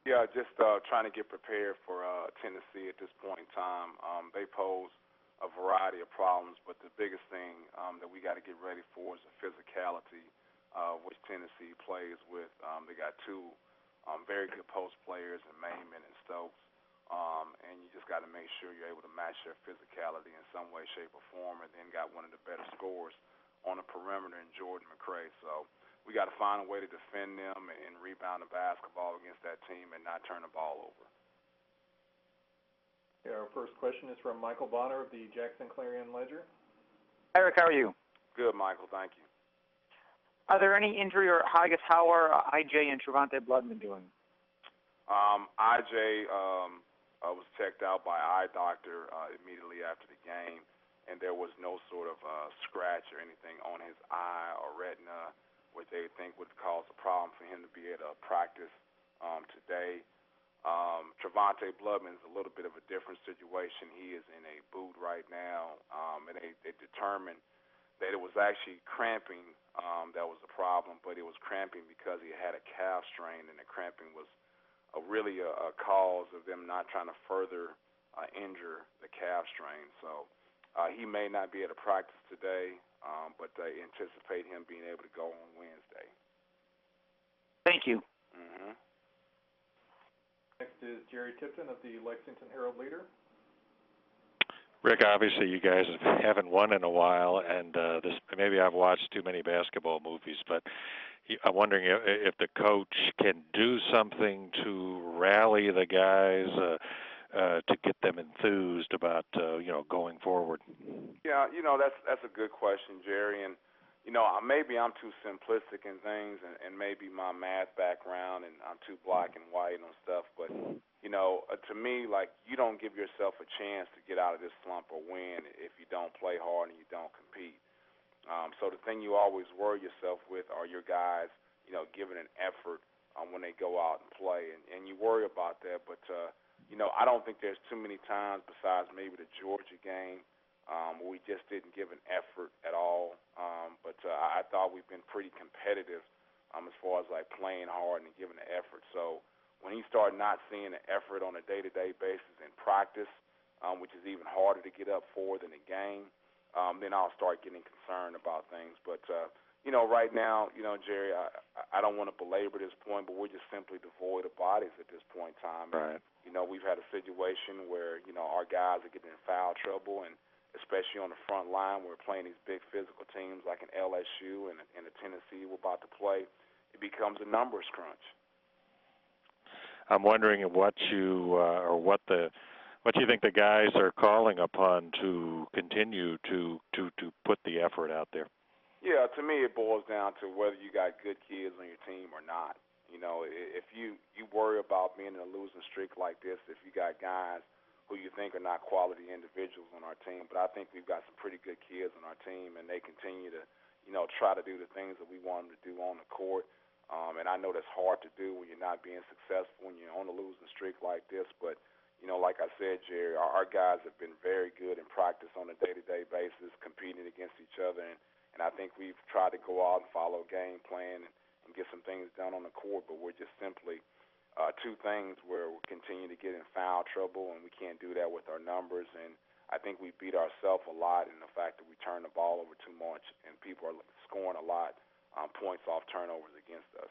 Yeah, just trying to get prepared for Tennessee at this point in time. They pose a variety of problems, but the biggest thing that we got to get ready for is the physicality which Tennessee plays with. They got two very good post players in Mayman and Stokes, and you just got to make sure you're able to match their physicality in some way, shape, or form, and then got one of the better scorers on the perimeter in Jordan McCray. So we got to find a way to defend them and rebound the basketball against that team and not turn the ball over. Yeah, our first question is from Michael Bonner of the Jackson Clarion Ledger. Eric, how are you? Good, Michael. Thank you. Are there any injury, or I guess how are IJ and Trevante Bloodman doing? IJ was checked out by eye doctor immediately after the game, and there was no sort of scratch or anything on his eye or retina, which they think would cause a problem for him to be able to practice today. Trevante Bloodman is a little bit of a different situation. He is in a boot right now, and they determined that it was actually cramping that was the problem, but it was cramping because he had a calf strain, and the cramping was really a cause of them not trying to further injure the calf strain. So he may not be able to practice today, but they anticipate him being able to go on Wednesday. Thank you. Mm-hmm. Next is Jerry Tipton of the Lexington Herald-Leader. Rick, obviously you guys haven't won in a while, and maybe I've watched too many basketball movies, but I'm wondering if the coach can do something to rally the guys to get them enthused about going forward. Yeah, that's a good question, Jerry, and maybe I'm too simplistic in things, and maybe my math background, and I'm too black and white on stuff, but to me, like, you don't give yourself a chance to get out of this slump or win if you don't play hard and you don't compete. So the thing you always worry yourself with are your guys, giving an effort when they go out and play, and you worry about that. But I don't think there's too many times besides maybe the Georgia game where we just didn't give an effort at all. But I thought we've been pretty competitive as far as like playing hard and giving an effort. So when he started not seeing the effort on a day-to-day basis in practice, which is even harder to get up for than the game, then I'll start getting concerned about things. But, right now, Jerry, I don't want to belabor this point, but we're just simply devoid of bodies at this point in time. Right. We've had a situation where, our guys are getting in foul trouble, and especially on the front line, we're playing these big physical teams like an LSU and a Tennessee we're about to play. It becomes a numbers crunch. I'm wondering what you think the guys are calling upon to continue to put the effort out there. Yeah, to me it boils down to whether you got good kids on your team or not. If you worry about being in a losing streak like this, if you got guys who you think are not quality individuals on our team, but I think we've got some pretty good kids on our team, and they continue to, try to do the things that we want them to do on the court. And I know that's hard to do when you're not being successful, when you're on a losing streak like this. But, like I said, Jerry, our guys have been very good in practice on a day-to-day basis, competing against each other. And I think we've tried to go out and follow a game plan and get some things done on the court. But we're just simply two things where we continue to get in foul trouble, and we can't do that with our numbers. And I think we beat ourselves a lot in the fact that we turn the ball over too much, and people are scoring a lot points off turnovers against us.